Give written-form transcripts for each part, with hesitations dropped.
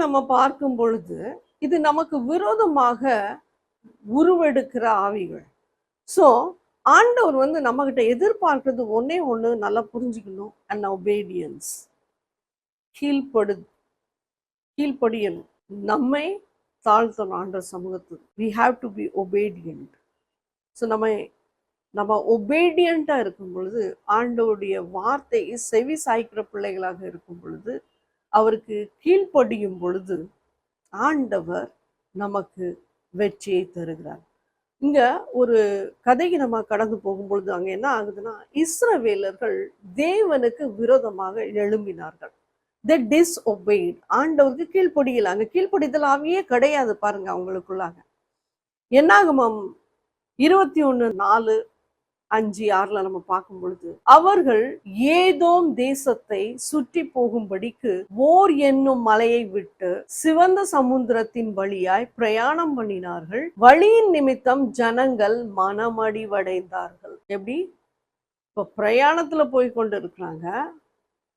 நம்ம பார்க்கும் பொழுது இது நமக்கு விரோதமாக உருவெடுக்கிற ஆவிகள். ஸோ ஆண்டவர் நம்ம கிட்ட எதிர்பார்க்கிறது ஒன்னே ஒண்ணு, நல்லா புரிஞ்சுக்கணும். அண்ட் ஒபீடியன்ஸ், கீழ்ப்படியணும். நம்மை தாழ்த்தணும் ஆண்டவர் சமூகத்துக்கு. we have to be obedient. So நம்ம ஒபீடியண்டா இருக்கும் பொழுது, ஆண்டவருடைய வார்த்தையை செவி சாய்க்கிற பிள்ளைகளாக இருக்கும் பொழுது, அவருக்கு கீழ்ப்படியும் பொழுது ஆண்டவர் நமக்கு வெற்றியை தருகிறார். இங்க ஒரு கதைக்கு நம்ம கடந்து போகும்பொழுது அங்க என்ன ஆகுதுன்னா, இஸ்ரவேலர்கள் தேவனுக்கு விரோதமாக எழும்பினார்கள். they disobeyed. ஆண்டவருக்கு கீழ்ப்படியல. அங்க கீழ்ப்படிதல் ஆவியே கிடையாது பாருங்க அவங்களுக்குள்ளாக. என்னாகமம் 21:4-5-6 நம்ம பார்க்கும் பொழுது, அவர்கள் ஏதோம் தேசத்தை சுற்றி போகும்படிக்கு ஓர் என்னும் மலையை விட்டு சிவந்த சமுத்திரத்தின் வழியாய் பிரயாணம் பண்ணினார்கள். வழியின் நிமித்தம் ஜனங்கள் மனமடிவடைந்தார்கள். எப்படி? இப்ப பிரயாணத்துல போய் கொண்டு இருக்கிறாங்க.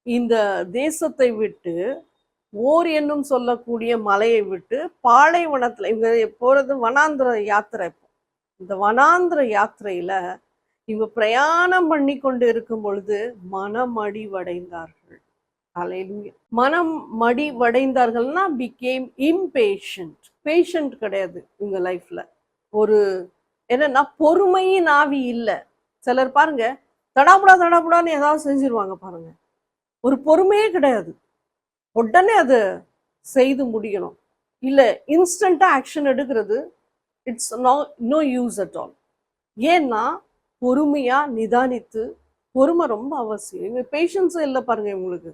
இந்த தேசத்தை விட்டு, ஓர் என்னும் சொல்லக்கூடிய மலையை விட்டு பாலைவனத்துல, இவங்க போறது வனாந்திர யாத்திரை. இந்த வனாந்திர யாத்திரையில இவங்க பிரயாணம் பண்ணி கொண்டு இருக்கும் பொழுது மனமடிவடைந்தார்கள். ஹல்லேலூயா. மனமடிவடைந்தார்கள்னா became impatient. பேஷண்ட் கிடையாது இவங்க லைஃப்ல. ஒரு என்னன்னா பொறுமையின் ஆவி இல்லை. சிலர் பாருங்க, தடாபுடான்னு ஏதாவது செஞ்சிருவாங்க பாருங்க. ஒரு பொறுமையே கிடையாது. உடனே அது செய்து முடியணும். இல்லை இன்ஸ்டண்டா ஆக்ஷன் எடுக்கிறது, it's no use at all. ஏன்னா பொறுமையா நிதானித்து, பொறுமை ரொம்ப அவசியம். இவங்க பேஷன்ஸும் இல்லை பாருங்க இவங்களுக்கு.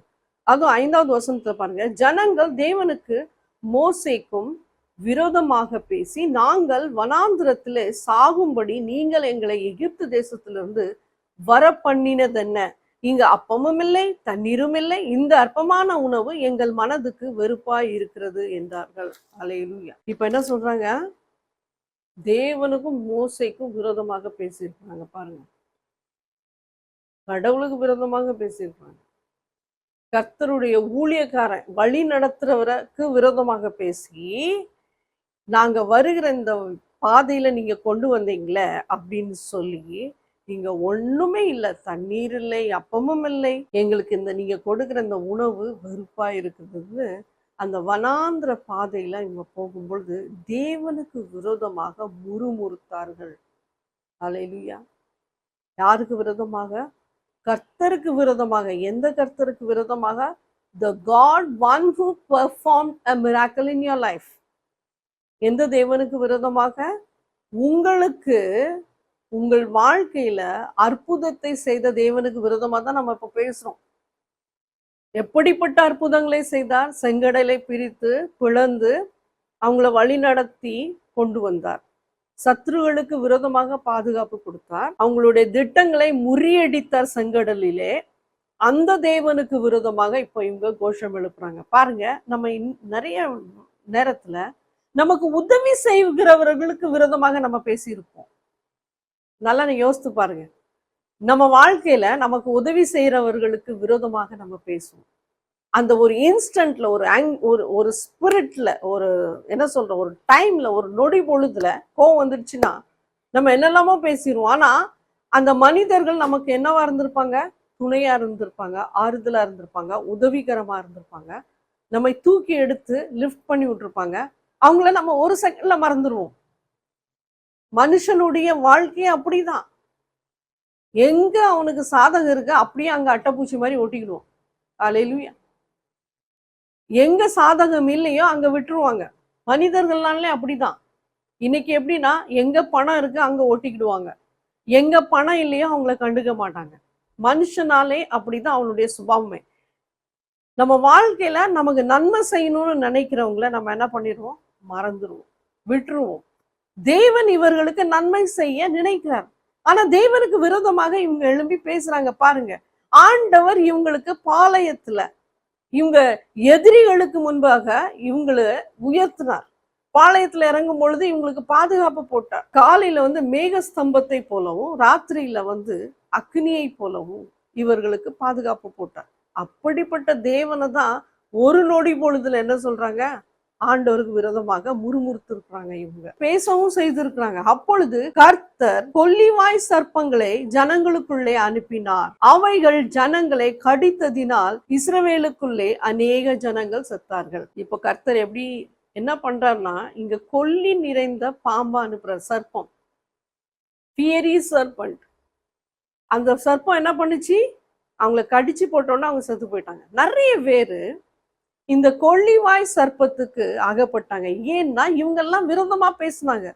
அதுவும் 5வது வசனத்துல பாருங்க, ஜனங்கள் தேவனுக்கு மோசேக்கும் விரோதமாக பேசி, நாங்கள் வனாந்திரத்திலே சாகும்படி நீங்கள் எங்களை எகிப்து தேசத்திலிருந்து வர பண்ணினதென்ன? இங்க அப்பமும் இல்லை, தண்ணீரும் இல்லை, இந்த அற்பமான உணவு எங்கள் மனதுக்கு வெறுப்பாய் இருக்கிறது என்றார்கள். அல்லேலூயா. இப்ப என்ன சொல்றாங்க? தேவனுக்கும் மோசேக்கும் விரோதமாக பேசியிருக்காங்க பாருங்க. கடவுளுக்கு விரோதமாக பேசியிருக்காங்க. கர்த்தருடைய ஊழியக்காரன் வழி நடத்துறவருக்கு விரோதமாக பேசி, நாங்க வருகிற இந்த பாதையில நீங்க கொண்டு வந்தீங்களே அப்படின்னு சொல்லி, நீங்க ஒண்ணுமே இல்லை, தண்ணீர் இல்லை, அப்பமும் இல்லை, எங்களுக்கு இந்த நீங்க கொடுக்குற இந்த உணவு வெறுப்பா இருக்குது. அந்த வனாந்திர பாதையில இவங்க போகும்பொழுது தேவனுக்கு விரோதமாக முறுமுறுத்தார்கள். அல்லேலூயா. யாருக்கு விரோதமாக? கர்த்தருக்கு விரோதமாக. எந்த கர்த்தருக்கு விரோதமாக? the God one who performed a miracle in your life. எந்த தேவனுக்கு விரோதமாக? உங்களுக்கு உங்கள் வாழ்க்கையில அற்புதத்தை செய்த தேவனுக்கு விரோதமா தான் நம்ம இப்ப பேசுறோம். எப்படிப்பட்ட அற்புதங்களை செய்தார்? செங்கடலை பிரித்து பிளந்து அவங்கள வழி நடத்தி கொண்டு வந்தார். சத்ருகளுக்கு விரோதமாக பாதுகாப்பு கொடுத்தார். அவங்களுடைய திட்டங்களை முறியடித்தார் செங்கடலிலே. அந்த தேவனுக்கு விரோதமாக இப்ப இவங்க கோஷம் எழுப்புறாங்க பாருங்க. நம்ம நிறைய நேரத்துல நமக்கு உதவி செய்கிறவர்களுக்கு விரோதமாக நம்ம பேசியிருப்போம். நல்லா நீ யோசித்து பாருங்க. நம்ம வாழ்க்கையில நமக்கு உதவி செய்யறவர்களுக்கு விரோதமாக நம்ம பேசுவோம். அந்த ஒரு இன்ஸ்டன்ட்ல, ஒரு ஸ்பிரிட்ல, ஒரு என்ன சொல்ற, ஒரு டைம்ல, ஒரு நொடி பொழுதுல கோவம் வந்துடுச்சுன்னா நம்ம என்னெல்லாமோ பேசிடுவோம். ஆனா அந்த மனிதர்கள் நமக்கு என்னவா இருந்திருப்பாங்க? துணையா இருந்திருப்பாங்க, ஆறுதலா இருந்திருப்பாங்க, உதவிகரமா இருந்திருப்பாங்க, நம்மை தூக்கி எடுத்து லிஃப்ட் பண்ணி விட்டுருப்பாங்க. அவங்கள நம்ம ஒரு செகண்ட்ல மறந்துடுவோம். மனுஷனுடைய வாழ்க்கையே அப்படிதான். எங்க அவனுக்கு சாதகம் இருக்கு அப்படியே அங்க அட்டைப்பூச்சி மாதிரி ஒட்டிக்கிடுவோம். அல்லேலூயா. எங்க சாதகம் இல்லையோ அங்க விட்டுருவாங்க. மனிதர்கள்னாலே அப்படிதான். இன்னைக்கு எப்படின்னா, எங்க பணம் இருக்கு அங்க ஒட்டிக்கிடுவாங்க, எங்க பணம் இல்லையோ அவங்கள கண்டுக்க மாட்டாங்க. மனுஷனாலே அப்படிதான் அவனுடைய சுபாவமே. நம்ம வாழ்க்கையில நமக்கு நன்மை செய்யணும்னு நினைக்கிறவங்கள நம்ம என்ன பண்ணிடுவோம்? மறந்துடுவோம், விட்டுருவோம். தேவன் இவர்களுக்கு நன்மை செய்ய நினைக்கிறார். ஆனா தேவனுக்கு விரோதமாக இவங்க எழும்பி பேசுறாங்க பாருங்க. ஆண்டவர் இவங்களுக்கு பாளையத்துல, இவங்க எதிரிகளுக்கு முன்பாக இவங்களை உயர்த்தினார். பாளையத்துல இறங்கும் பொழுது இவங்களுக்கு பாதுகாப்பு போட்டார். காலையில மேக ஸ்தம்பத்தை போலவும், ராத்திரியில அக்னியை போலவும் இவர்களுக்கு பாதுகாப்பு போட்டார். அப்படிப்பட்ட தேவனை தான் ஒரு நொடி பொழுதுல என்ன சொல்றாங்க, ஆண்டவருக்கு விரோதமாக முறுமுறுத்து இருக்கிறாங்க. இவங்க பேசவும் செய்திருக்கிறாங்க. அப்பொழுது கர்த்தர் கொள்ளிவாய் சர்ப்பங்களை ஜனங்களுக்குள்ளே அனுப்பினார். அவைகள் ஜனங்களை கடித்ததினால் இஸ்ரவேலுக்குள்ளே அநேக ஜனங்கள் செத்தார்கள். இப்போ கர்த்தர் எப்படி என்ன பண்றாருன்னா, இங்க கொல்லி நிறைந்த பாம்பா அனுப்புறார். சர்ப்பம், ஃபியரி சர்பண்ட். அந்த சர்ப்பம் என்ன பண்ணுச்சு, அவங்கள கடிச்சு போட்டோன்னா அவங்க செத்து போயிட்டாங்க. நிறைய பேரு இந்த கொள்ளிவாய் சர்ப்பத்துக்கு அகப்பட்டாங்க. ஏன்னா இவங்கெல்லாம் விரோதமா பேசினாங்க.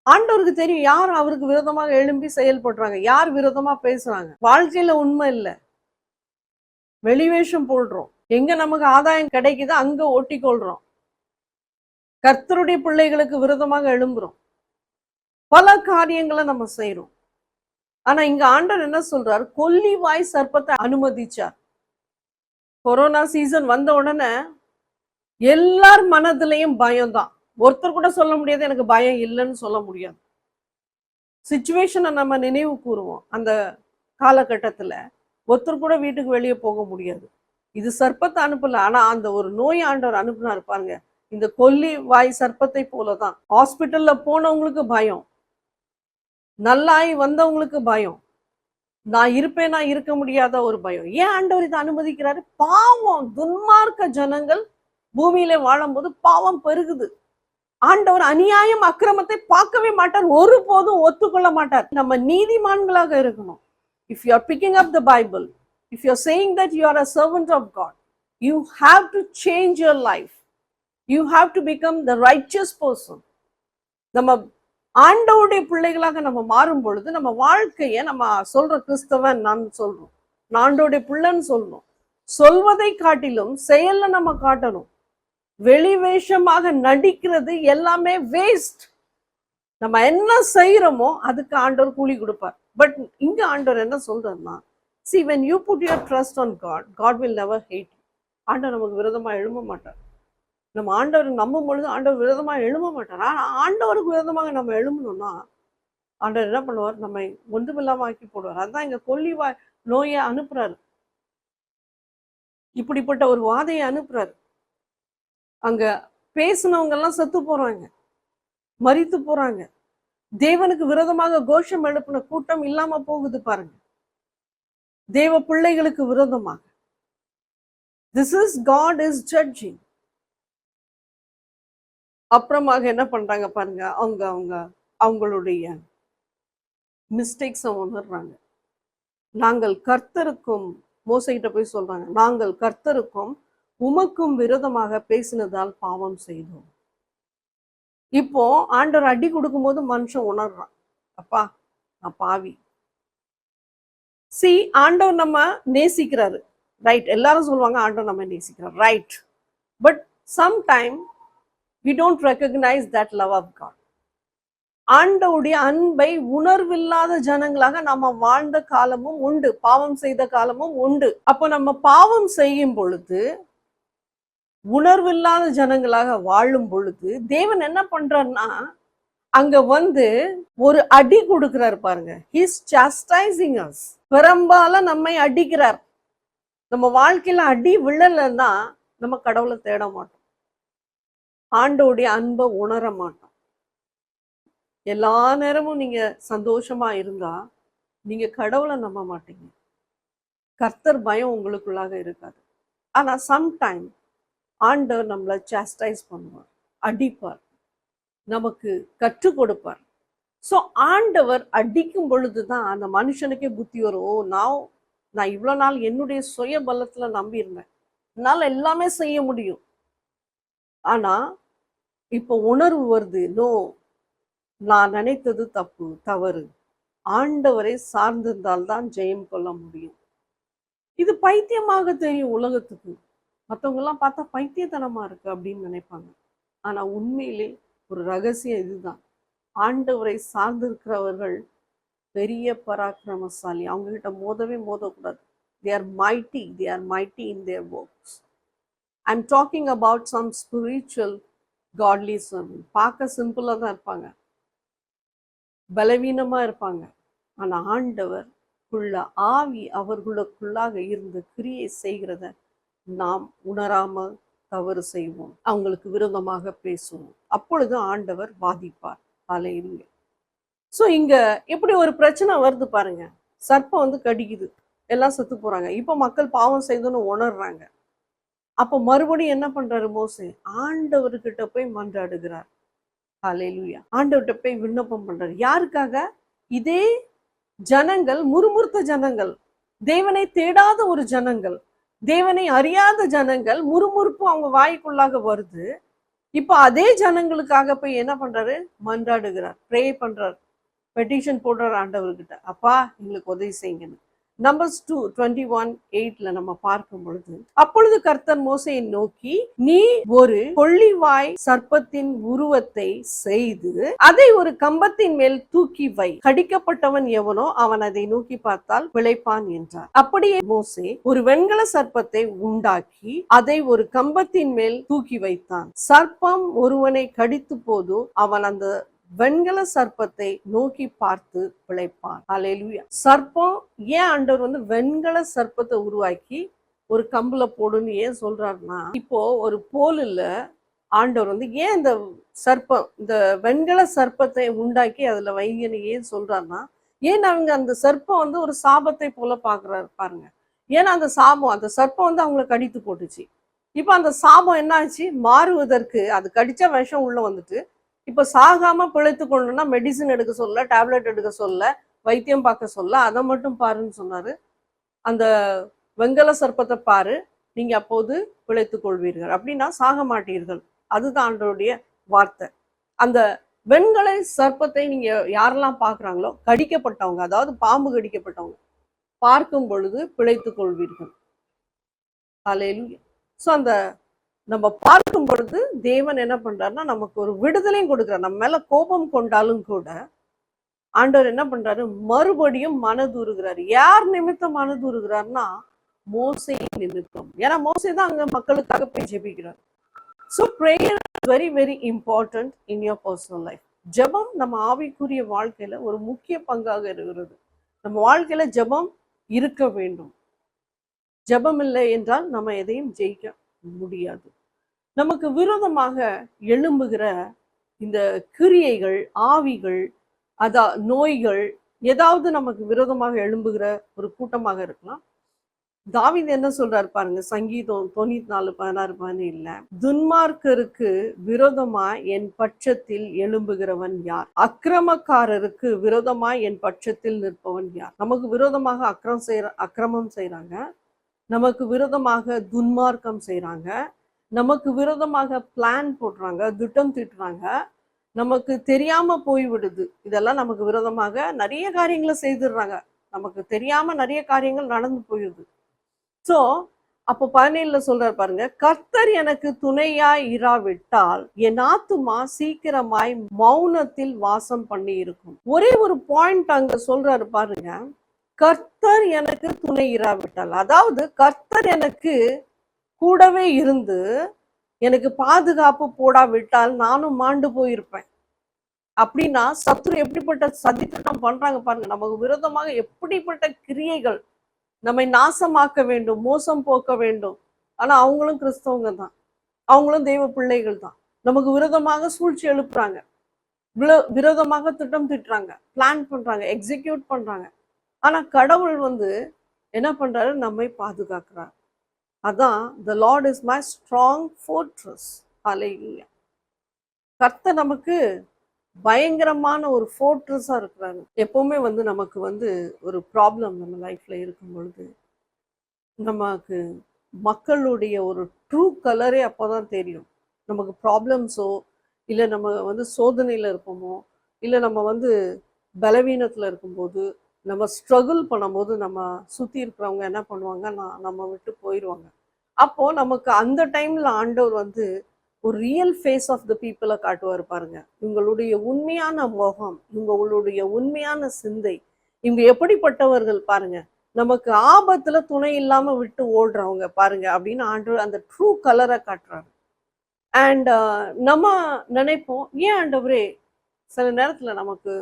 ஆண்டவருக்கு தெரியும் யார் அவருக்கு விரோதமாக எழும்பி செயல்படுறாங்க, யார் விரோதமா பேசுறாங்க. வாழ்க்கையில உண்மை இல்ல, வெளிவேஷம் போடுறோம். எங்க நமக்கு ஆதாயம் கிடைக்குதோ அங்க ஒட்டி கொள்றோம். கர்த்தருடைய பிள்ளைகளுக்கு விரோதமாக எழும்புறோம். பல காரியங்களை நம்ம செய்யறோம். ஆனா இங்க ஆண்டவர் என்ன சொல்றார், கொல்லிவாய் சர்ப்பத்தை அனுமதிச்சார். கொரோனா சீசன் வந்த உடனே எல்லார் மனதிலையும் பயம்தான். ஒருத்தர் கூட சொல்ல முடியாது எனக்கு பயம் இல்லைன்னு சொல்ல முடியாது. சிச்சுவேஷனை நம்ம நினைவு கூறுவோம். அந்த காலகட்டத்துல ஒருத்தர் கூட வீட்டுக்கு வெளியே போக முடியாது. இது சர்ப்பத்தை அனுப்பல, ஆனா அந்த ஒரு நோய் ஆண்டவர் அனுப்புனாரு பாருங்க. இந்த கொல்லி வாய் சர்ப்பத்தை போலதான். ஹாஸ்பிட்டல்ல போனவங்களுக்கு பயம், நல்லாய் வந்தவங்களுக்கு பயம், நான் இருப்பேனா இருக்க முடியாத ஒரு பயம். ஏன் ஆண்டவர் இதை அனுமதிக்கிறாரு? பாவம், துன்மார்க்க ஜனங்கள் பூமியில வாழும்போது பாவம் பெருகுது. ஆண்டவர் அநியாயம் அக்கிரமத்தை பார்க்கவே மாட்டார், ஒருபோதும் ஒத்துக்கொள்ள மாட்டார். நம்ம நீதிமான்களாக இருக்கணும். If you are picking up the Bible, if you are saying that you are a servant of God, you have to change your life. You have to become the righteous person. நம்ம ஆண்டவருடைய பிள்ளைகளாக நம்ம மாறும் பொழுது நம்ம வாழ்க்கையை நம்ம சொல்ற கிறிஸ்தவன் நான் சொல்றோம், நான் ஆண்டவருடைய பிள்ளைன்னு சொல்றோம். சொல்வதை காட்டிலும் செயல்ல நம்ம காட்டணும். வெளிவேஷமாக நடிக்கிறது எல்லாமே வேஸ்ட். நம்ம என்ன செய்யறோமோ அதுக்கு ஆண்டவர் கூலி கொடுப்பார். பட் இங்க ஆண்டவர் என்ன சொல்றாருன்னா, see when you put your trust on God, God will never hate you. ஆண்டவர் நமக்கு விரோதமா எழும்ப மாட்டார். நம்ம ஆண்டவர் நம்பும் பொழுது ஆண்டவர் விரோதமா எழும்ப மாட்டார். ஆனா ஆண்டவருக்கு விரோதமாக நம்ம எழும்பணும்னா ஆண்டவர் என்ன பண்ணுவார், நம்ம ஒன்றுமில்லாம ஆக்கி போடுவார். அதுதான் இங்க கொல்லிவாய் நோயை அனுப்புறாரு, இப்படிப்பட்ட ஒரு வாதையை அனுப்புறாரு. அங்க பேசினவங்க எல்லாம் செத்து போறாங்க, மரித்து போறாங்க. தேவனுக்கு விரோதமாக கோஷம் எழுப்பின கூட்டம் இல்லாம போகுது பாருங்க, தேவ பிள்ளைகளுக்கு விரோதமாக. This is God is judging. அப்புறமாக என்ன பண்றாங்க பாருங்க, அவங்களுடைய மிஸ்டேக்ஸை உணர்றாங்க. நாங்கள் கர்த்தருக்கும், மோசைகிட்ட போய் சொல்றாங்க, நாங்கள் கர்த்தருக்கும் உமக்கும் விரோதமாக பேசினதால் பாவம் செய்தோம். இப்போ ஆண்டவர் அடி கொடுக்கும்போது மனுஷன் உணர்றான், அப்பா நான் பாவி. ஆண்டவர் நம்ம நேசிக்கிறாரு, ரைட். எல்லாரும் சொல்லுவாங்க ஆண்டவர் நம்ம நேசிக்கிறார், right. But sometime we don't recognize that love of God. ஆண்டவருடைய அன்பை உணர்வில்லாத ஜனங்களாக நம்ம வாழ்ந்த காலமும் உண்டு, பாவம் செய்த காலமும் உண்டு. அப்போ நம்ம பாவம் செய்யும் பொழுது, உணர்வில்லாத ஜனங்களாக வாழும் பொழுது தேவன் என்ன பண்றாருன்னா, அங்க ஒரு அடி கொடுக்கிறார் பாருங்க. He is chastising us. பெரும்பால நம்மை அடிக்கிறார். நம்ம வாழ்க்கையில அடி விழலைன்னா நம்ம கடவுளை தேட மாட்டோம், ஆண்டோடைய அன்பை உணர மாட்டோம். எல்லா நேரமும் நீங்க சந்தோஷமா இருந்தா நீங்க கடவுளை நம்ப மாட்டீங்க, கர்த்தர் பயம் உங்களுக்குள்ளாக இருக்காது. ஆனா சம்டைம் ஆண்டவர் நம்மளை சாஸ்டைஸ் பண்ணுவார், அடிப்பார், நமக்கு கற்றுக் கொடுப்பார். ஸோ ஆண்டவர் அடிக்கும் பொழுதுதான் அந்த மனுஷனுக்கே புத்தி வரும். ஓ, நான் இவ்வளோ நாள் என்னுடைய சுய பலத்துல நம்பி இருந்தேன், என்னால் எல்லாமே செய்ய முடியும். ஆனா இப்போ உணர்வு வருது, நோ, நான் நினைத்தது தவறு. ஆண்டவரை சார்ந்திருந்தால்தான் ஜெயம் கொள்ள முடியும். இது பைத்தியமாக தெரியும் உலகத்துக்கு. மற்றவங்க எல்லாம் பார்த்தா பைத்தியத்தனமா இருக்கு அப்படின்னு நினைப்பாங்க. ஆனா உண்மையிலே ஒரு ரகசியம் இதுதான், ஆண்டவரை சார்ந்திருக்கிறவர்கள் பெரிய பராக்கிரமசாலி. அவங்க கிட்ட மோதக்கூடாது. they are mighty in their works. I'm talking about some spiritual godly servant. பார்க்க சிம்பிளா தான் இருப்பாங்க, பலவீனமா இருப்பாங்க. ஆனா ஆண்டவர் ஆவி அவர்களுக்குள்ளாக இருந்து கிரியை செய்கிறத நாம் உணராம தவறு செய்வோம், அவங்களுக்கு விரோதமாக பேசுவோம். அப்பொழுது ஆண்டவர் வாதிப்பார். ஹல்லேலூயா. ஸோ இங்க எப்படி ஒரு பிரச்சனை வருது பாருங்க. சர்ப்பம் வந்து கடிக்குது, எல்லாம் செத்து போறாங்க. இப்ப மக்கள் பாவம் செய்தோன்னு உணர்றாங்க. அப்ப மறுபடியும் என்ன பண்றாரு மோசே? ஆண்டவர்கிட்ட போய் மன்றாடுகிறார். ஹல்லேலூயா. ஆண்டவர்கிட்ட போய் விண்ணப்பம் பண்றாரு. யாருக்காக? இதே ஜனங்கள் முறுமுறுத்த ஜனங்கள், தேவனை தேடாத ஒரு ஜனங்கள், தேவனை அறியாத ஜனங்கள், முறுமுறுப்பு அவங்க வாய்க்குள்ளாக வருது. இப்ப அதே ஜனங்களுக்காக போய் என்ன பண்றாரு? மன்றாடுகிறார், ப்ரே பண்றார், பெட்டிஷன் போடுறார் ஆண்டவர்கிட்ட. அப்பா எங்களுக்கு உதவி செய்யுங்கன்னு. நம்பர்ஸ் 2:21-8 நம்ம பார்க்கும் பொழுது, அப்பொழுது கர்த்தர் மோசேயை நோக்கி, நீ ஒரு கொள்ளிவாய் சர்ப்பத்தின் உருவத்தை செய்து அதை ஒரு கம்பத்தின் மேல் தூக்கி வை, கடிக்கப்பட்டவன் எவனோ அவன் அதை நோக்கி பார்த்தால் பிழைப்பான் என்றார். அப்படியே மோசே ஒரு வெண்கல சர்ப்பத்தை உண்டாக்கி அதை ஒரு கம்பத்தின் மேல் தூக்கி வைத்தான். சர்ப்பம் ஒருவனை கடித்த போது அவன் அந்த வெண்கல சர்ப்பத்தை நோக்கி பார்த்து பிழைப்பான். ஹல்லேலூயா. சர்ப்பம் ஏன் ஆண்டவர் வந்து வெண்கல சர்ப்பத்தை உருவாக்கி ஒரு கம்புல போடுன்னு ஏன் சொல்றாருன்னா, இப்போ ஒரு போலில் ஆண்டவர் வந்து ஏன் இந்த சர்ப்பம், இந்த வெண்கல சர்ப்பத்தை உண்டாக்கி அதுல வைங்கன்னு ஏன் சொல்றாருன்னா, ஏன் அவங்க அந்த சர்ப்பம் வந்து ஒரு சாபத்தை போல பாக்குறாரு பாருங்க. ஏன்னா அந்த சாபம், அந்த சர்ப்பம் வந்து அவங்களை கடித்து போட்டுச்சு. இப்ப அந்த சாபம் என்ன ஆச்சு? மாறுவதற்கு, அது கடிச்ச விஷம் உள்ள வந்துட்டு இப்ப சாகாம பிழைத்து கொள்ளணும்னா மெடிசின் எடுக்க சொல்ல, டேப்லெட் எடுக்க சொல்ல, வைத்தியம் பார்க்க சொல்ல, அதை மட்டும் பாருன்னு சொன்னாரு. அந்த வெண்கல சர்ப்பத்தை பாரு, நீங்க அப்போது பிழைத்துக் கொள்வீர்கள், அப்படின்னா சாக மாட்டீர்கள். அதுதான் ஆண்டவருடைய வார்த்தை. அந்த வெண்கல சர்ப்பத்தை நீங்க யாரெல்லாம் பாக்குறாங்களோ, கடிக்கப்பட்டவங்க, அதாவது பாம்பு கடிக்கப்பட்டவங்க பார்க்கும் பொழுது பிழைத்துக் கொள்வீர்கள். ஹல்லேலூயா. ஸோ அந்த நம்ம பார்க்கும் பொழுது தேவன் என்ன பண்றாருன்னா நமக்கு ஒரு விடுதலையும் கொடுக்குறார். நம்ம மேல கோபம் கொண்டாலும் கூட ஆண்டவர் என்ன பண்றாரு? மறுபடியும் மனதுருகிறார். யார் நிமித்தம் மனதுருகிறார்னா மோசே நிமித்தம். ஏன்னா மோசே தான் அங்க மக்களுக்காக போய் ஜெபிக்கிறார். So prayer is very very important in your personal life. ஜெபம் நம்ம ஆவிக்குரிய வாழ்க்கையில ஒரு முக்கிய பங்காக இருக்கிறது. நம்ம வாழ்க்கையில ஜெபம் இருக்க வேண்டும். ஜெபம் இல்லை என்றால் நம்ம எதையும் ஜெயிக்க முடியாது. நமக்கு விரோதமாக எழும்புகிற இந்த கிரியைகள், ஆவிகள், நோய்கள், ஏதாவது நமக்கு விரோதமாக எழும்புகிற ஒரு கூட்டமாக இருக்கலாம். தாவீது என்ன சொல்றாரு பாருங்க, சங்கீதம் 94:16-17, துன்மார்க்கருக்கு விரோதமாய் என் பட்சத்தில் எழும்புகிறவன் யார்? அக்கிரமக்காரருக்கு விரோதமாய் என் பட்சத்தில் நிற்பவன் யார்? நமக்கு விரோதமாக அக்கிரமம் செய்யறாங்க, நமக்கு விரோதமாக துன்மார்க்கம் செய்யறாங்க, நமக்கு விரோதமாக பிளான் போடுறாங்க, திட்டம் தீட்டுறாங்க, நமக்கு தெரியாம போய்விடுது. இதெல்லாம் நமக்கு விரோதமாக நிறைய காரியங்களை செய்துடுறாங்க. நமக்கு தெரியாம நிறைய காரியங்கள் நடந்து போயிடுது. ஸோ அப்போ 17 சொல்றாரு பாருங்க, கர்த்தர் எனக்கு துணையாய் இராவிட்டால் என் ஆத்துமா சீக்கிரமாய் மௌனத்தில் வாசம் பண்ணி இருக்கும். ஒரே ஒரு பாயிண்ட் அங்க சொல்றாரு பாருங்க, கர்த்தர் எனக்கு துணை இராவிட்டால், அதாவது கர்த்தர் எனக்கு கூடவே இருந்து எனக்கு பாதுகாப்பு போடாவிட்டால் நானும் மாண்டு போயிருப்பேன். அப்படின்னா சத்துரு எப்படிப்பட்ட சதித்திட்டம் பண்றாங்க பாருங்க. நமக்கு விரோதமாக எப்படிப்பட்ட கிரியைகள், நம்மை நாசமாக்க வேண்டும், மோசம் போக்க வேண்டும். ஆனா அவங்களும் கிறிஸ்தவங்க தான், அவங்களும் தெய்வ பிள்ளைகள் தான். நமக்கு விரோதமாக சூழ்ச்சி எழுப்புறாங்க, விரோதமாக திட்டம் திட்டுறாங்க, பிளான் பண்றாங்க, எக்ஸிக்யூட் பண்றாங்க. ஆனா கடவுள் வந்து என்ன பண்றாரு? நம்மை பாதுகாக்கிறார். அதான் the Lord is my strong fortress. ஹல்லேலூயா. கர்த்தர் நமக்கு பயங்கரமான ஒரு ஃபோர்ட்ரஸா இருக்கிறாரு. எப்பவுமே வந்து நமக்கு வந்து ஒரு ப்ராப்ளம் நம்ம லைஃப்ல இருக்கும் பொழுது நமக்கு மக்களுடைய ஒரு ட்ரூ கலரே அப்போதான் தெரியும். நமக்கு ப்ராப்ளம்ஸோ, இல்லை நம்ம வந்து சோதனையில இருப்போமோ, இல்லை நம்ம வந்து பலவீனத்துல இருக்கும்போது, நம்ம ஸ்ட்ரகிள் பண்ணும்போது நம்ம சுற்றி இருக்கிறவங்க என்ன பண்ணுவாங்கன்னா நம்ம விட்டு போயிடுவாங்க. அப்போ நமக்கு அந்த டைம்ல ஆண்டவர் வந்து ஒரு ரியல் ஃபேஸ் ஆஃப் த பீப்புளை காட்டுவார் பாருங்க. இவங்களுடைய உண்மையான முகம், இவங்களுடைய உண்மையான சிந்தை, இவங்க எப்படிப்பட்டவர்கள் பாருங்க. நமக்கு ஆபத்துல துணை இல்லாம விட்டு ஓடுறவங்க பாருங்க அப்படின்னு ஆண்டவர் அந்த ட்ரூ கலரை காட்டுறாரு. அண்ட் நம்ம நினைப்போம், ஏன் ஆண்டவரே சில நேரத்துல நமக்கு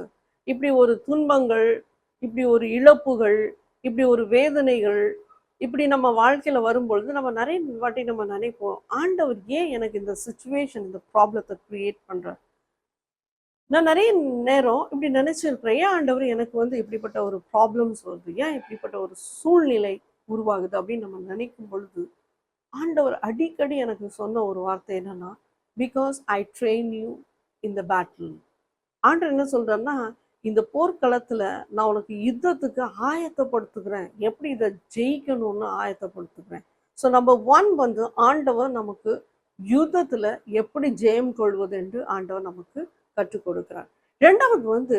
இப்படி ஒரு துன்பங்கள், இப்படி ஒரு இழப்புகள், இப்படி ஒரு வேதனைகள், இப்படி நம்ம வாழ்க்கையில வரும்பொழுது நம்ம நிறைய வாட்டி நம்ம நினைப்போம், ஆண்டவர் ஏன் எனக்கு இந்த சுச்சுவேஷன், இந்த ப்ராப்ளத்தை கிரியேட் பண்றார். நான் நிறைய நேரம் இப்படி நினைச்சிருக்கிறேன், ஏன் ஆண்டவர் எனக்கு வந்து இப்படிப்பட்ட ஒரு ப்ராப்ளம்ஸ் வருது, ஏன் இப்படிப்பட்ட ஒரு சூழ்நிலை உருவாகுது அப்படின்னு நம்ம நினைக்கும் பொழுது ஆண்டவர் அடிக்கடி எனக்கு சொன்ன ஒரு வார்த்தை என்னன்னா, because I train you in the battle. ஆண்டவர் என்ன சொல்றாருன்னா, இந்த போர்க்களத்துல நான் உனக்கு யுத்தத்துக்கு ஆயத்தப்படுத்துகிறேன், எப்படி இதை ஜெயிக்கணும்னு ஆயத்தப்படுத்துகிறேன். ஸோ நம்பர் ஒன் வந்து ஆண்டவர் நமக்கு யுத்தத்துல எப்படி ஜெயம் கொள்வது என்று ஆண்டவர் நமக்கு கற்றுக் கொடுக்கிறார். ரெண்டாவது வந்து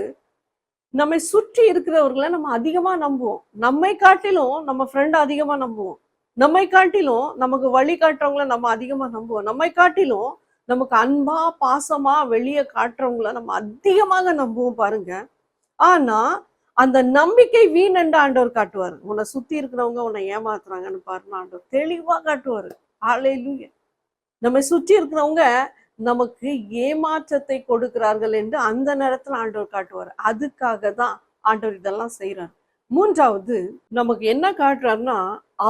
நம்மை சுற்றி இருக்கிறவர்களை நம்ம அதிகமா நம்புவோம். நம்மை காட்டிலும் நம்ம ஃப்ரெண்ட் அதிகமா நம்புவோம். நம்மை காட்டிலும் நமக்கு வழி காட்டுறவங்கள நம்ம அதிகமா நம்புவோம். நம்மை காட்டிலும் நமக்கு அன்பா பாசமா வெளியே காட்டுறவங்கள நம்ம அதிகமாக நம்புவோம் பாருங்க. ஆனா அந்த நம்பிக்கை வீண் என்று ஆண்டவர் காட்டுவாரு. உன்னை சுத்தி இருக்கிறவங்க உன்னை ஏமாத்துறாங்கன்னு பாருன்னு ஆண்டவர் தெளிவா காட்டுவாரு. ஹல்லேலூயா. நம்மை சுற்றி இருக்கிறவங்க நமக்கு ஏமாற்றத்தை கொடுக்கிறார்கள் என்று அந்த நேரத்துல ஆண்டவர் காட்டுவார். அதுக்காக தான் ஆண்டவர் இதெல்லாம் செய்யறார். மூன்றாவது நமக்கு என்ன காட்டுறாருன்னா,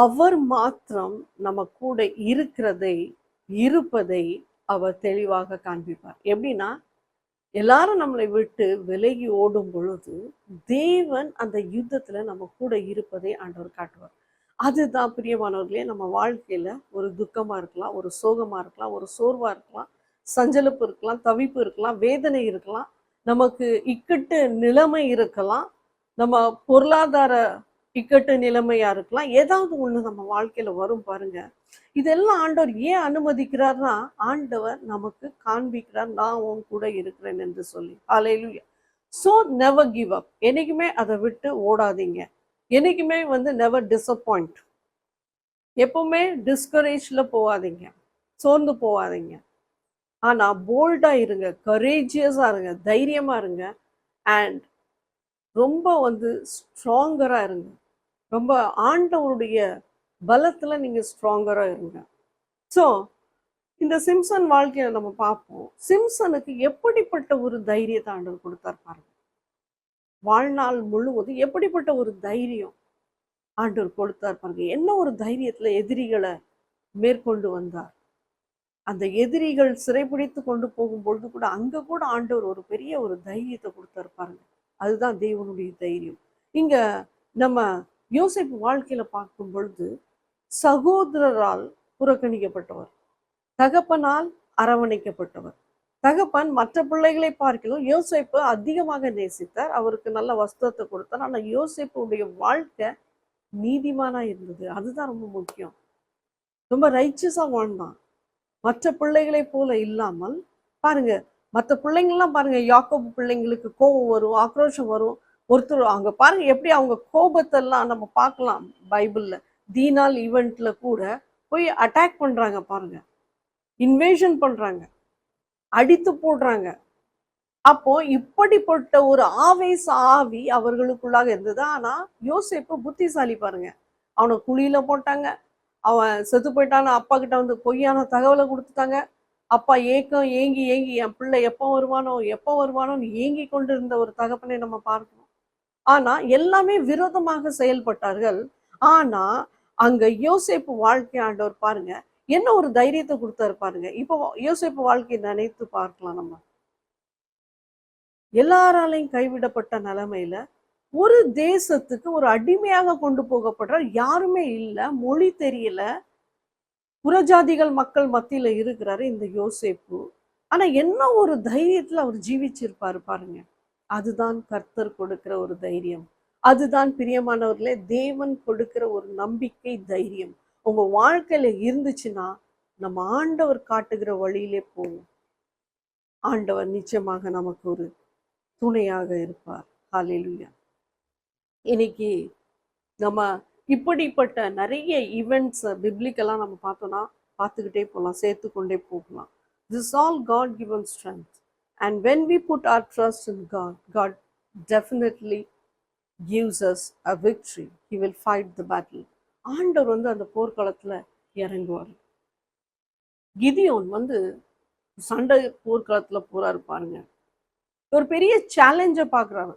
அவர் மாத்திரம் நம்ம கூட இருப்பதை அவர் தெளிவாக காண்பிப்பார். எப்படின்னா, எல்லாரும் நம்மளை விட்டு விலகி ஓடும் பொழுது தேவன் அந்த யுத்தத்துல நம்ம கூட இருப்பதை ஆண்டவர் காட்டுவார். அதுதான் பிரியமானவர்களே, நம்ம வாழ்க்கையில ஒரு துக்கமா இருக்கலாம், ஒரு சோகமா இருக்கலாம், ஒரு சோர்வா இருக்கலாம், சஞ்சலப்பு இருக்கலாம், தவிப்பு இருக்கலாம், வேதனை இருக்கலாம், நமக்கு இக்கட்டு நிலைமை இருக்கலாம், நம்ம பொருளாதார இக்கட்டு நிலைமையா இருக்கலாம், ஏதாவது ஒண்ணு நம்ம வாழ்க்கையில வரும் பாருங்க. இதெல்லாம் ஆண்டவர் ஏன் அனுமதிக்கிறார்னா, ஆண்டவர் நமக்கு காண்பிக்கிறார், நான் உன் கூட இருக்கிறேன் என்று சொல்லி. Hallelujah. So never give up. என்னைக்குமே அதை விட்டு ஓடாதீங்க. என்னைக்குமே வந்து நெவர் டிசப்பாயிண்ட். எப்பவுமே டிஸ்கரேஜ்ல போகாதீங்க, சோர்ந்து போகாதீங்க. ஆனா போல்டா இருங்க, கரேஜியஸா இருங்க, தைரியமா இருங்க. அண்ட் ரொம்ப வந்து ஸ்ட்ராங்கரா இருங்க. ரொம்ப ஆண்டவருடைய பலத்துல நீங்க ஸ்ட்ராங்கரா இருங்க. ஸோ இந்த சிம்சன் வாழ்க்கையை நம்ம பார்ப்போம். சிம்சனுக்கு எப்படிப்பட்ட ஒரு தைரியத்தை ஆண்டவர் கொடுத்தார் பாருங்க. வாழ்நாள் முழுவதும் எப்படிப்பட்ட ஒரு தைரியம் ஆண்டவர் கொடுத்தார் பாருங்க. என்ன ஒரு தைரியத்துல எதிரிகளை மேற்கொண்டு வந்தார். அந்த எதிரிகள் சிறைபிடித்து கொண்டு போகும்பொழுது கூட அங்க கூட ஆண்டவர் ஒரு பெரிய ஒரு தைரியத்தை கொடுத்தாரு பாருங்க. அதுதான் தேவனுடைய தைரியம். இங்க நம்ம யோசேப்பு வாழ்க்கையில பார்க்கும் பொழுது சகோதரரால் புறக்கணிக்கப்பட்டவர், தகப்பனால் அரவணைக்கப்பட்டவர். தகப்பன் மற்ற பிள்ளைகளை பார்க்கலாம் யோசேப்பு அதிகமாக நேசித்தார், அவருக்கு நல்ல வஸ்திரத்தை கொடுத்தார். ஆனா யோசேப்புடைய வாழ்க்கை நீதிமானா இருந்தது. அதுதான் ரொம்ப முக்கியம். ரொம்ப ரைச்சஸா வாழ்ந்தான். மற்ற பிள்ளைகளை போல இல்லாமல் பாருங்க, மற்ற பிள்ளைங்கள்லாம் பாருங்க, யாக்கோபு பிள்ளைங்களுக்கு கோபம் வரும், ஆக்ரோஷம் வரும். ஒருத்தர் அவங்க பாருங்க எப்படி அவங்க கோபத்தெல்லாம் நம்ம பார்க்கலாம் பைபிள்ல. தீனால் ஈவெண்ட்ல கூட போய் அட்டாக் பண்றாங்க பாருங்க, இன்வேஷன் பண்றாங்க, அடித்து போடுறாங்க. அப்போ இப்படிப்பட்ட ஒரு ஆவேச ஆவி அவர்களுக்குள்ளாக இருந்தது. ஆனா யோசேப்பு புத்திசாலி பாருங்க. அவனை குழியில போட்டாங்க, அவன் செத்து போயிட்டான்னு அப்பா கிட்ட வந்து பொய்யான தகவலை கொடுத்துட்டாங்க. அப்பா ஏங்கி ஏங்கி என் பிள்ளை எப்போ வருவானோன்னு ஏங்கி கொண்டு இருந்த ஒரு தகப்பனை நம்ம பார்க்கணும். ஆனா எல்லாமே விரோதமாக செயல்பட்டார்கள். ஆனா அங்க யோசேப்பு வாழ்க்கை ஆண்டவர் பாருங்க என்ன ஒரு தைரியத்தை கொடுத்தாரு பாருங்க. இப்போ யோசேப்பு வாழ்க்கையை நினைத்து பார்க்கலாம். நம்ம எல்லாராலையும் கைவிடப்பட்ட நிலைமையில ஒரு தேசத்துக்கு ஒரு அடிமையாக கொண்டு போகப்படுற, யாருமே இல்லை, மொழி தெரியல, புறஜாதிகள் மக்கள் மத்தியில இருக்கிறாரு இந்த யோசேப்பு. ஆனா என்ன ஒரு தைரியத்துல அவர் ஜீவிச்சிருப்பாரு பாருங்க. அதுதான் கர்த்தர் கொடுக்கிற ஒரு தைரியம். அதுதான் பிரியமானவர்களே தேவன் கொடுக்கிற ஒரு நம்பிக்கை, தைரியம் உங்க வாழ்க்கையில இருந்துச்சுன்னா நம்ம ஆண்டவர் காட்டுகிற வழியிலே போவோம். ஆண்டவர் நிச்சயமாக நமக்கு ஒரு துணையாக இருப்பார். ஹல்லேலூயா. இன்னைக்கு நம்ம இப்படிப்பட்ட நிறைய ஈவெண்ட்ஸ் பிப்ளிக்கெல்லாம் நம்ம பார்த்தோம்னா பார்த்துக்கிட்டே போகலாம், சேர்த்து கொண்டே போகலாம். This is all God given strength. And when we put our trust in God, God definitely gives us a victory. He will fight the battle. ஆண்டவர் வந்து அந்த போர்க்களத்துல இறங்குவார். கிதியோன் வந்து சண்டை போர்க்களத்துல போறாரு பாருங்க. ஒரு பெரிய சேலஞ்சை பார்க்குறாரு.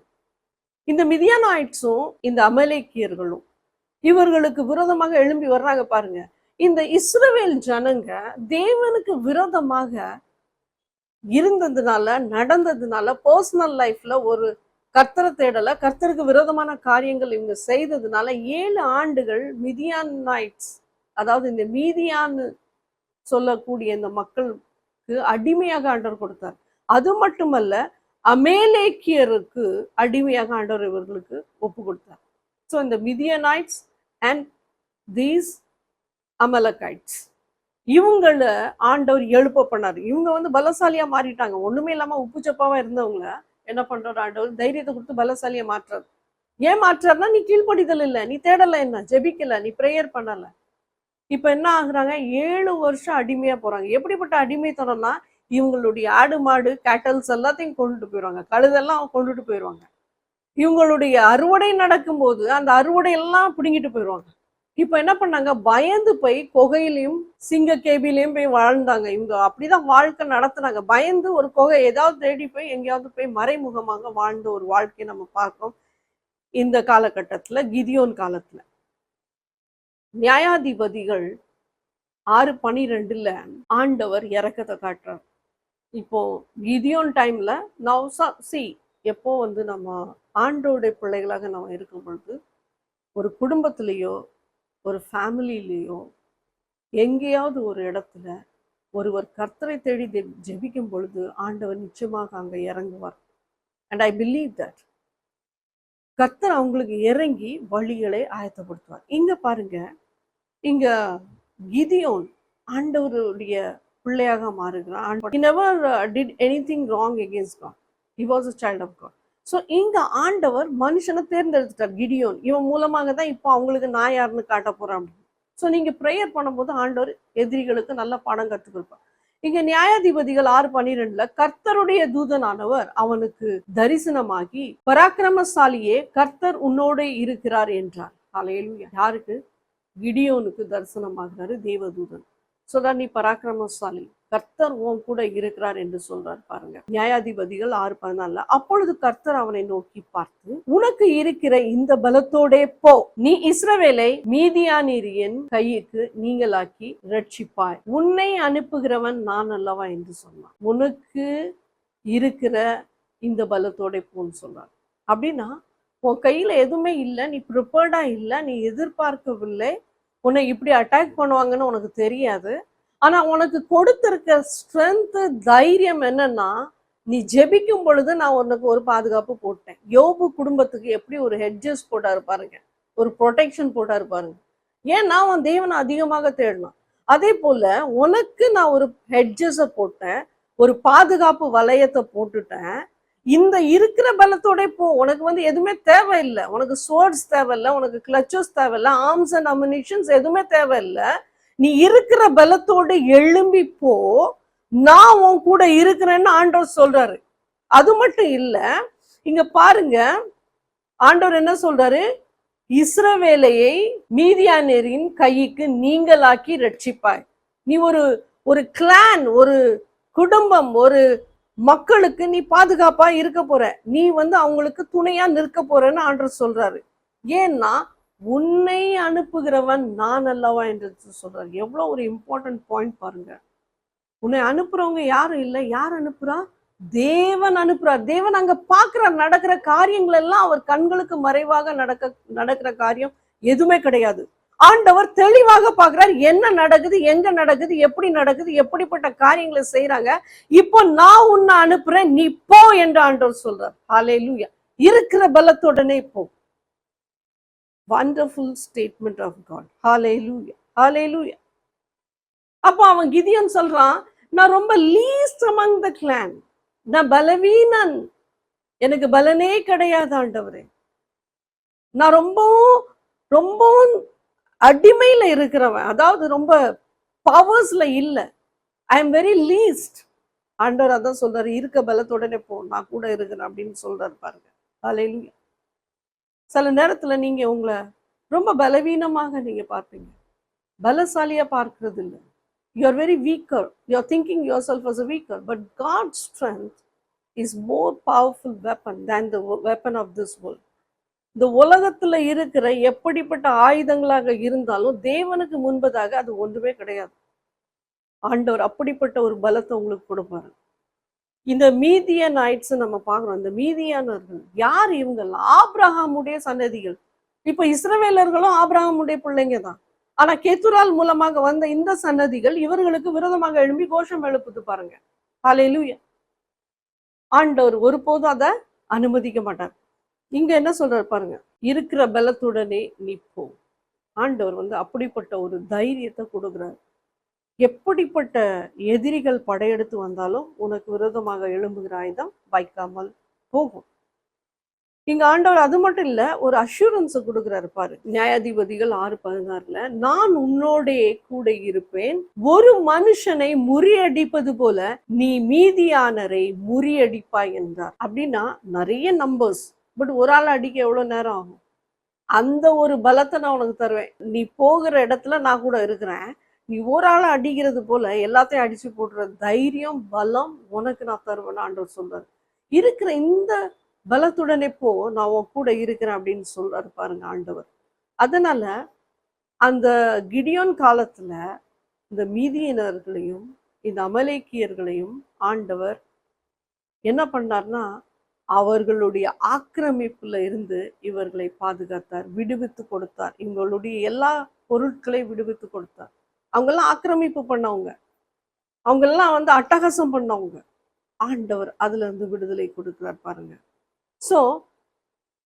இந்த மிதியானாயிட்ஸும் இந்த அமலேக்கியர்களும் இவர்களுக்கு விரோதமாக எழும்பி வர்றாங்க பாருங்க. இந்த இஸ்ரவேல் ஜனங்க தேவனுக்கு விரோதமாக இருந்ததுனால, நடந்ததுனால, பர்சனல் லைஃப்ல ஒரு கர்த்தரை தேடல, கர்த்தருக்கு விரோதமான காரியங்கள் இவங்க செய்ததுனால 7 ஆண்டுகள் மிதியானைட்ஸ், அதாவது இந்த மீதியான் சொல்லக்கூடிய இந்த மக்களுக்கு அடிமையாக ஆண்டவர் கொடுத்தார். அது மட்டுமல்ல, அமேலேக்கியருக்கு அடிமையாக ஆண்டவர் இவர்களுக்கு ஒப்பு கொடுத்தார். ஸோ இந்த மிதியனைட்ஸ் அண்ட் தீஸ் அமலக்கைட்ஸ், இவங்கள ஆண்டவர் எழுப்ப பண்ணாரு. இவங்க வந்து பலசாலியா மாறிட்டாங்க. ஒண்ணுமே இல்லாம உப்பு சப்பாவா இருந்தவங்கள என்ன பண்றாரு ஆண்டவர்? தைரியத்தை கொடுத்து பலசாலியா மாற்றாரு. ஏன் மாற்றாருன்னா, நீ கீழ்ப்படிதல் இல்லை, நீ தேடல, என்ன ஜெபிக்கல, நீ பிரேயர் பண்ணல. இப்ப என்ன ஆகுறாங்க? 7 வருஷம் அடிமையா போறாங்க. எப்படிப்பட்ட அடிமைத்தனம்னா, இவங்களுடைய ஆடு மாடு கேட்டல்ஸ் எல்லாத்தையும் கொண்டுட்டு போயிடுவாங்க, கழுதெல்லாம் கொண்டுட்டு போயிடுவாங்க. இவங்களுடைய அறுவடை நடக்கும்போது அந்த அறுவடை எல்லாம் பிடுங்கிட்டு போயிடுவாங்க. இப்ப என்ன பண்ணாங்க? பயந்து போய் குகையிலையும் சிங்க கேபிலையும் போய் வாழ்ந்தாங்க. இவங்க அப்படிதான் வாழ்க்கை நடத்துனாங்க. பயந்து ஒரு குகை ஏதாவது தேடி போய் எங்கேயாவது போய் மறைமுகமாக வாழ்ந்த ஒரு வாழ்க்கையை நம்ம பார்க்கிறோம் இந்த காலகட்டத்துல, கிதியோன் காலத்துல. நியாயாதிபதிகள் 6:12 ஆண்டவர் இரக்கத்தை காட்டுறார். இப்போ கிதியோன் டைம்ல எப்போ வந்து நம்ம ஆண்டோடைய பிள்ளைகளாக நம்ம இருக்கும் பொழுது, ஒரு குடும்பத்திலேயோ ஒரு ஃபேமிலிலேயோ எங்கேயாவது ஒரு இடத்துல ஒருவர் கர்த்தரை தேடி ஜெபிக்கும் பொழுது ஆண்டவர் நிச்சயமாக அங்க இறங்குவார். அண்ட் ஐ பிலீவ் தட் கர்த்தர் அவங்களுக்கு இறங்கி வழிகளை ஆயத்தப்படுத்துவார். இங்க பாருங்க, இங்க கிதியோன் ஆண்டவருடைய பிள்ளையாக மாறுகிறான். He never did anything wrong against God. He was a child of God. So இங்க ஆண்டவர் மனுஷனை தேர்ந்தெடுத்துட்டார். கிடியோன் இவன் மூலமாக தான் இப்போ அவங்களுக்கு நான் யாருன்னு காட்ட போறேன் அப்படின்னு. ஸோ நீங்க ப்ரேயர் பண்ணும்போது ஆண்டவர் எதிரிகளுக்கு நல்ல பாடம் கற்றுக் கொடுப்பார். இங்க நியாயாதிபதிகள் 6:12 கர்த்தருடைய தூதனானவர் அவனுக்கு தரிசனமாகி, பராக்கிரமசாலியே கர்த்தர் உன்னோட இருக்கிறார் என்றார். ஹல்லேலூயா. யாருக்கு? கிடியோனுக்கு தரிசனமாகிறாரு தேவதூதன். சொல்றார், நீ பராக்கிரமசாலி, கர்த்தர் உன் கூட இருக்கிறார் என்று சொல்றார். பாருங்க, நியாயாதிபதிகள் 6:14 அப்பொழுது கர்த்தர் அவனை நோக்கி பார்த்து, உனக்கு இருக்கிற இந்த பலத்தோடே போ, நீ இஸ்ரவேலை மீதியானியரின் கைக்கு நீங்களாக்கி ரட்சிப்பாய், உன்னை அனுப்புகிறவன் நான் அல்லவா என்று சொன்னான். உனக்கு இருக்கிற இந்த பலத்தோட போன்னு சொல்றார். அப்படின்னா உன் கையில எதுவுமே இல்லை, நீ ப்ரிப்பேர்டா இல்லை, நீ எதிர்பார்க்கவில்லை, உன்னை இப்படி அட்டாக் பண்ணுவாங்கன்னு உனக்கு தெரியாது. ஆனா உனக்கு கொடுத்திருக்க ஸ்ட்ரென்த், தைரியம் என்னன்னா, நீ ஜெபிக்கும் பொழுது நான் உனக்கு ஒரு பாதுகாப்பு போட்டேன். யோபு குடும்பத்துக்கு எப்படி ஒரு ஹெட்ஜஸ் போட்டாரு பாருங்க, ஒரு ப்ரொடெக்ஷன் போட்டாரு பாருங்க. ஏன்னா அவன் தேவனை அதிகமாக தேடணும். அதே போல உனக்கு நான் ஒரு ஹெட்ஜஸை போட்டேன், ஒரு பாதுகாப்பு வளையத்தை போட்டுட்டேன். இந்த இருக்கிற பலத்தோட போ, உனக்கு வந்து எதுவுமே தேவையில்லை, உனக்கு சோர்ட்ஸ் தேவையில்லை, உனக்கு கிளச்சஸ் தேவையில்லை, ஆர்ம்ஸ் அண்ட் அம்யூனிஷன்ஸ் எதுவுமே தேவையில்லை. நீ இருக்கிற பலத்தோடு எழும்பி போ, நான் உன் கூட இருக்கிறேன்னு ஆண்டவர் சொல்றாரு. அது மட்டும் இல்ல, இங்க பாருங்க ஆண்டவர் என்ன சொல்றாரு? இஸ்ரவேலையை மீதியானியரின் கைக்கு நீங்களாக்கி ரட்சிப்பாய். நீ ஒரு கிளான், ஒரு குடும்பம், ஒரு மக்களுக்கு நீ பாதுகாப்பா இருக்க போற, நீ வந்து அவங்களுக்கு துணையா நிற்க போறன்னு ஆண்டவர் சொல்றாரு. ஏன்னா உன்னை அனுப்புகிறவன் நான் அல்லவா என்று சொல்றாரு. எவ்வளவு ஒரு இம்பார்ட்டன்ட் பாயிண்ட் பாருங்க. உன்னை அனுப்புறவங்க யாரும் இல்லை, யார் அனுப்புறா? தேவன் அனுப்புறார். தேவன் அங்க பாக்குறார். நடக்கிற காரியங்கள் எல்லாம் அவர் கண்களுக்கு மறைவாக நடக்கிற காரியம் எதுவுமே கிடையாது. ஆண்டவர் தெளிவாக பார்க்கிறார், என்ன நடக்குது, எங்க நடக்குது, எப்படி நடக்குது, எப்படிப்பட்ட காரியங்களை செய்யறாங்க. இப்போ நான் உன்னை அனுப்புறேன், நீ போ என்று ஆண்டவர் சொல்றார். ஹல்லேலூயா. இருக்கிற பலத்துடனே போ. Wonderful statement of God. Hallelujah. Hallelujah. அப்போ அவன் கிதியோன் சொல்றான், நான் ரொம்ப லீஸ்ட் among the clan, நான் பலவீனன், எனக்கு பலனே கிடையாது ஆண்டவரே, நான் ரொம்பவும் அடிமையில இருக்கிறவன், அதாவது ரொம்ப பவர்ஸ்ல இல்ல, ஐ எம் வெரி லீஸ்ட். ஆண்டவர் அதான் சொல்றாரு, இருக்க பலத்துடனே போ, நான் கூட இருக்கிறேன் அப்படின்னு சொல்றாரு பாருங்க. ஹல்லேலூயா. சில நேரத்துல நீங்க உங்களை ரொம்ப பலவீனமாக நீங்க பார்ப்பீங்க, பலசாலியா பார்க்கறது இல்லை. You are very weaker. You are thinking yourself as a weaker, but God's strength is more powerful weapon than the weapon of this world. இந்த உலகத்துல இருக்கிற எப்படிப்பட்ட ஆயுதங்களாக இருந்தாலும் தேவனுக்கு முன்பதாக அது ஒன்றுமே கிடையாது. ஆண்டவர் அப்படிப்பட்ட ஒரு பலத்தை உங்களுக்கு கொடுப்பாரு. இந்த மீதியானைட்ஸ் நம்ம பார்க்கிறோம். இந்த மீதியானர்கள் யார்? இவங்க ஆபிரகாமுடைய சன்னதிகள். இப்ப இஸ்ரவேலர்களும் ஆபிரகாமுடைய பிள்ளைங்க தான். ஆனா கெத்துரால் மூலமாக வந்த இந்த சன்னதிகள் இவர்களுக்கு விரோதமாக எழும்பி கோஷம் எழுப்புது பாருங்க. ஹல்லேலூயா. ஆண்டவர் ஒருபோதும் அதை அனுமதிக்க மாட்டார். இங்க என்ன சொல்றாரு பாருங்க, இருக்கிற பலத்துடனே நீ போ. ஆண்டவர் அப்படிப்பட்ட ஒரு தைரியத்தை கொடுக்குறாரு. எப்படிப்பட்ட எதிரிகள் படையெடுத்து வந்தாலும் உனக்கு விரோதமாக எழும்புகிற ஆயுதம் வைக்காமல் போகும். இங்க ஆண்டவர் அது மட்டும் இல்ல, ஒரு அஷூரன்ஸ் கொடுக்குறாரு பாரு. நியாயாதிபதிகள் 6:16 நான் உன்னோடே கூட இருப்பேன், ஒரு மனுஷனை முறியடிப்பது போல நீ மீதியானரை முறியடிப்பாய் என்றார். அப்படின்னா நிறைய நம்பர்ஸ், பட் ஒரு ஆள் அடிக்க எவ்வளவு நேரம் ஆகும்? அந்த ஒரு பலத்தை நான் உனக்கு தருவேன். நீ போகிற இடத்துல நான் கூட இருக்கிறேன். நீ ஒரு ஆளை அடிக்கிறது போல எல்லாத்தையும் அடிச்சு போடுற தைரியம், பலம் உனக்கு நான் தருவேன் ஆண்டவர் சொல்றாரு. இருக்கிற இந்த பலத்துடனே போ, நான் உன் கூட இருக்கிறேன் அப்படின்னு சொல்றாரு பாருங்க ஆண்டவர். அதனால அந்த கிடியோன் காலத்துல இந்த மீதியினர்களையும் இந்த அமலேக்கியர்களையும் ஆண்டவர் என்ன பண்ணார்னா, அவர்களுடைய ஆக்கிரமிப்புல இருந்து இவர்களை பாதுகாத்தார், விடுவித்து கொடுத்தார். இவங்களுடைய எல்லா பொருட்களையும் விடுவித்து கொடுத்தார். அவங்கெல்லாம் ஆக்கிரமிப்பு பண்ணவங்க, அவங்கெல்லாம் அட்டகாசம் பண்ணவங்க. ஆண்டவர் அதுல இருந்து விடுதலை கொடுக்கிறார் பாருங்க. ஸோ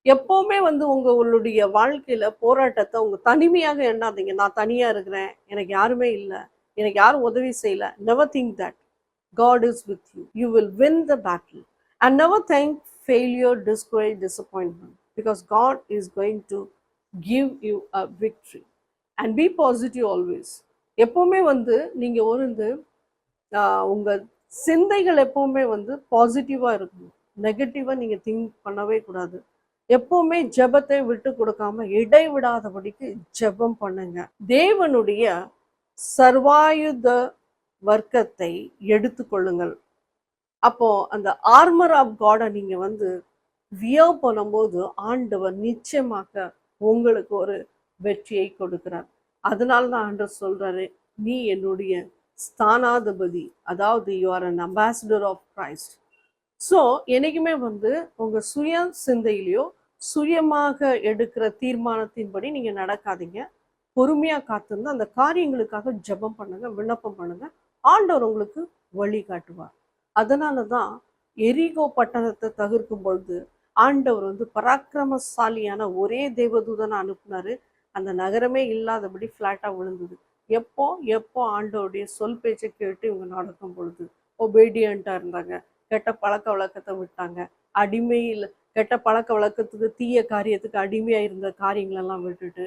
எப்பவுமே உங்களுடைய வாழ்க்கையில போராட்டத்தை உங்க தனிமையாக எண்ணாதீங்க. நான் தனியா இருக்கிறேன், எனக்கு யாருமே இல்லை, எனக்கு யாரும் உதவி செய்யல. Never think that. God is with you. You will win the battle. And never think failure, discourage, disappointment. Because God is going to give you a victory. And be positive always. எப்பவுமே நீங்க உங்க சிந்தைகள் எப்பவுமே பாசிட்டிவா இருக்கணும். நெகட்டிவா நீங்க think பண்ணவே கூடாது. எப்பவுமே ஜெபத்தை விட்டு கொடுக்காம இடைவிடாதபடிக்கு ஜெபம் பண்ணுங்க. தேவனுடைய சர்வாயுத வர்க்கத்தை எடுத்துக்கொள்ளுங்கள். அப்போ அந்த ஆர்மர் ஆஃப் காடை நீங்க வியர் பண்ணும்போது ஆண்டவர் நிச்சயமாக உங்களுக்கு ஒரு வெற்றியை கொடுக்கிறார். அதனால தான் ஆண்டவர் சொல்றாரு, நீ என்னுடைய ஸ்தானாதிபதி, அதாவது you are an ambassador of Christ. So என்னைக்குமே உங்க சுய சிந்தையிலையோ சுயமாக எடுக்கிற தீர்மானத்தின்படி நீங்க நடக்காதீங்க. பொறுமையா காத்திருந்து அந்த காரியங்களுக்காக ஜெபம் பண்ணுங்க, விண்ணப்பம் பண்ணுங்க. ஆண்டவர் உங்களுக்கு வழி காட்டுவார். அதனாலதான் எரிகோ பட்டணத்தை தகர்க்கும் பொழுது ஆண்டவர் பராக்கிரமசாலியான ஒரே தேவதூதனை அனுப்புனாரு. அந்த நகரமே இல்லாதபடி ஃபிளாட்டா விழுந்தது. எப்போ எப்போ ஆண்டவருடைய சொல் பேச்சை கேட்டு இவங்க நடக்கும் பொழுது ஒபேடியண்டா இருந்தாங்க. கெட்ட பழக்க வழக்கத்தை விட்டாங்க. அடிமையில் கெட்ட பழக்க வழக்கத்துக்கு, தீய காரியத்துக்கு அடிமையா இருந்த காரியங்களெல்லாம் விட்டுட்டு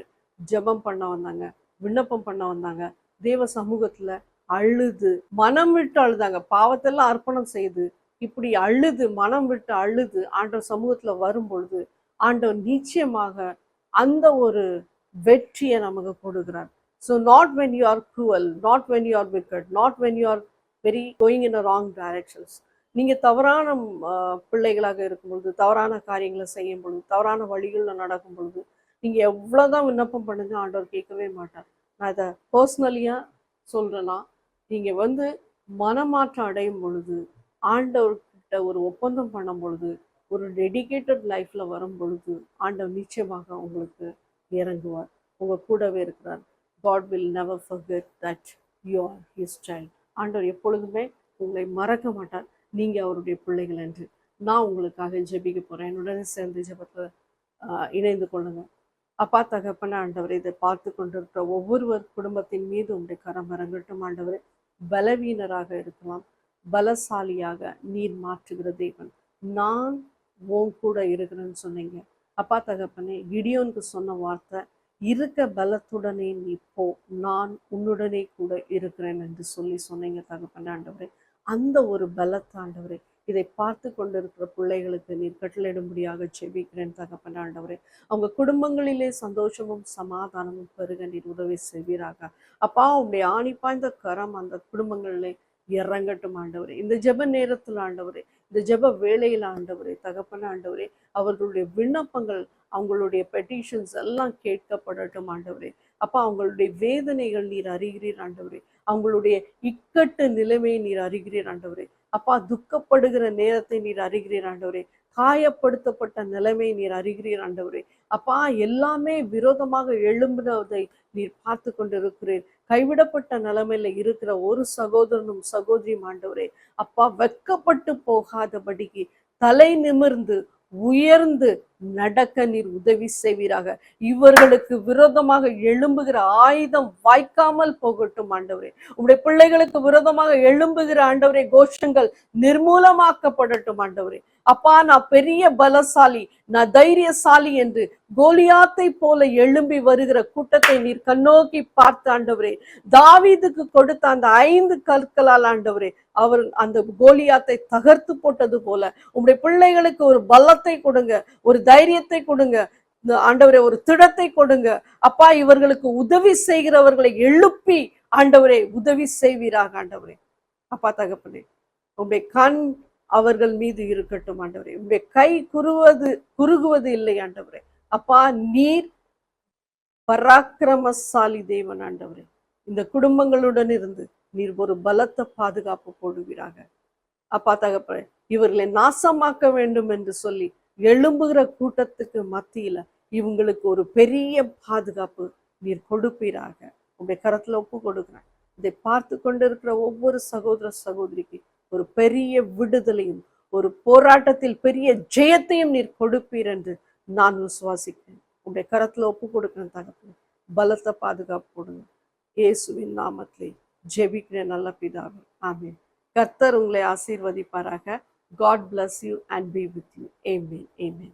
ஜெபம் பண்ண வந்தாங்க, விண்ணப்பம் பண்ண வந்தாங்க. தேவ சமூகத்துல அழுது மனம் விட்டு அழுதாங்க. பாவத்தெல்லாம் அர்ப்பணம் செய்து இப்படி அழுது மனம் விட்டு அழுது ஆண்டவர் சமூகத்துல வரும் பொழுது ஆண்டவர் நிச்சயமாக அந்த ஒரு வெற்றியை நமக்கு கொடுக்கிறார். So not when you are cruel, not when you are wicked, not when you are very going in a wrong directions. நீங்க தவறான பிள்ளைகளாக இருக்கும் பொழுது, தவறான காரியங்களை செய்யும் பொழுது, தவறான வழிகளில் நடக்கும் பொழுது நீங்க எவ்வளவுதான் விண்ணப்பம் பண்ணுங்க, ஆண்டவர் கேட்கவே மாட்டார். நான் இதை பர்சனலியா சொல்றேன்னா, நீங்க மனமாற்றம் அடையும் பொழுது, ஆண்டவர்கிட்ட ஒரு ஒப்பந்தம் பண்ணும் பொழுது, ஒரு டெடிகேட்டட் லைஃப்ல வரும் பொழுது ஆண்டவர் நிச்சயமாக உங்களுக்கு இறங்குவார், உங்க கூடவே இருக்கிறார். God will never forget that you are his child. ஆண்டவர் எப்பொழுதுமே உங்களை மறக்க மாட்டார், நீங்க அவருடைய பிள்ளைகள் என்று. நான் உங்களுக்காக ஜெபிக்க போறேன். என்னுடன் சேர்ந்து ஜெபத்துல இணைந்து கொள்ளுங்க. அப்பா தகப்பன ஆண்டவரை, இதை பார்த்து கொண்டிருக்கிற ஒவ்வொருவர் குடும்பத்தின் மீது உங்களுடைய கரம் இறங்கட்டும் ஆண்டவரே. பலவீனராக இருக்கலாம், பலசாலியாக நீர் மாற்றுகிற தேவன். நான் உன் கூட இருக்கிறேன்னு சொன்னீங்க அப்பா தகப்பனே. கிடியோனுக்கு சொன்ன வார்த்தை, இருக்க பலத்துடனே நீ போ, நான் உன்னுடனே கூட இருக்கிறேன் என்று சொன்னீங்க தகப்பனே ஆண்டவரே. அந்த ஒரு பலத்தை ஆண்டவரே இதை பார்த்து கொண்டிருக்கிற பிள்ளைகளுக்கு நீர் கட்டளையிடும்படியாக ஜெபிக்கிறேன் தகப்பனே ஆண்டவரே. அவங்க குடும்பங்களிலே சந்தோஷமும் சமாதானமும் பெருக நீர் உதவி செய்வீராக. அப்பா, உங்களுடைய ஆணி பாய்ந்த கரம் அந்த குடும்பங்களிலே இறங்கட்டும் ஆண்டவரே. இந்த ஜெப நேரத்தில் ஆண்டவரே, இந்த ஜெப வேளையில ஆண்டவரே, தகப்பன ஆண்டவரே, அவர்களுடைய விண்ணப்பங்கள், அவங்களுடைய பெட்டிஷன்ஸ் எல்லாம் கேட்கப்படட்டும் ஆண்டவரே. அப்பா, அவங்களுடைய வேதனைகள் நீர் அறிகிறீர் ஆண்டவரே. அவங்களுடைய இக்கட்டு நிலைமையை நீர் அறிகிறீர் ஆண்டவரே. அப்பா, துக்கப்படுகிற நேரத்தை நீர் அறிகிறீர் ஆண்டவரே. காயப்படுத்தப்பட்ட நிலைமை நீர் அறிகிறீர் ஆண்டவரே. அப்பா, எல்லாமே விரோதமாக எழும்பினதை நீர் பார்த்து கொண்டிருக்கிறீர். கைவிடப்பட்ட நிலைமையில இருக்கிற ஒரு சகோதரனும் சகோதரியும் ஆண்டவரே, அப்பா, வெட்கப்பட்டு போகாதபடிக்கு தலை நிமிர்ந்து உயர்ந்து நடக்க நீர் உதவி செய்வீராக. இவர்களுக்கு விரோதமாக எழும்புகிற ஆயுதம் வாய்க்காமல் போகட்டும் ஆண்டவரே. உங்களுடைய பிள்ளைகளுக்கு விரோதமாக எழும்புகிற ஆண்டவரே கோஷங்கள் நிர்மூலமாக்கப்படட்டும் ஆண்டவரே. அப்பா, நான் பெரிய பலசாலி, நான் தைரியசாலி என்று கோலியாத்தை போல எழும்பி வருகிற கூட்டத்தை நீர் கண்ணோக்கி பார்த்து ஆண்டவரே, தாவீதுக்கு கொடுத்த அந்த 5 கற்களால் ஆண்டவரே, அவர் அந்த கோலியாத்தை தகர்த்து போட்டது போல உங்களுடைய பிள்ளைகளுக்கு ஒரு பலத்தை கொடுங்க, ஒரு தைரியத்தை கொடுங்க ஆண்டவரே, ஒரு திடத்தை கொடுங்க. அப்பா, இவர்களுக்கு உதவி செய்கிறவர்களை எழுப்பி ஆண்டவரே உதவி செய்வீராக ஆண்டவரே. அப்பா தகப்பனே, உங்களுடைய கண் அவர்கள் மீது இருக்கட்டும் ஆண்டவரே. உங்களுடைய கை குறுகுவது இல்லை ஆண்டவரே. அப்பா, நீர் பராக்கிரமசாலி தேவன் ஆண்டவரே. இந்த குடும்பங்களுடன் இருந்து நீர் ஒரு பலத்த பாதுகாப்பு போடுவீராக. அப்பா தகப்பனே, இவர்களை நாசமாக்க வேண்டும் என்று சொல்லி எழும்புகிற கூட்டத்துக்கு மத்தியில இவங்களுக்கு ஒரு பெரிய பாதுகாப்பு நீர் கொடுப்பீராக. உங்களுடைய கரத்துல ஒப்பு கொடுக்கிறேன். இதை பார்த்து கொண்டிருக்கிற ஒவ்வொரு சகோதர சகோதரிக்கு ஒரு பெரிய விடுதலையும், ஒரு போராட்டத்தில் பெரிய ஜெயத்தையும் நீர் கொடுப்பீர் என்று நான் விசுவாசிக்கிறேன். உங்களுடைய கரத்துல ஒப்பு கொடுக்கிறேன் தகப்பனே. பலத்த பாதுகாப்பு கொடுங்க. இயேசுவின் நாமத்திலே ஜெபிக்கிறேன் நல்ல பிதாவே, ஆமென். கர்த்தர் உங்களை ஆசீர்வதிப்பாராக. God bless you and be with you. Amen. Amen.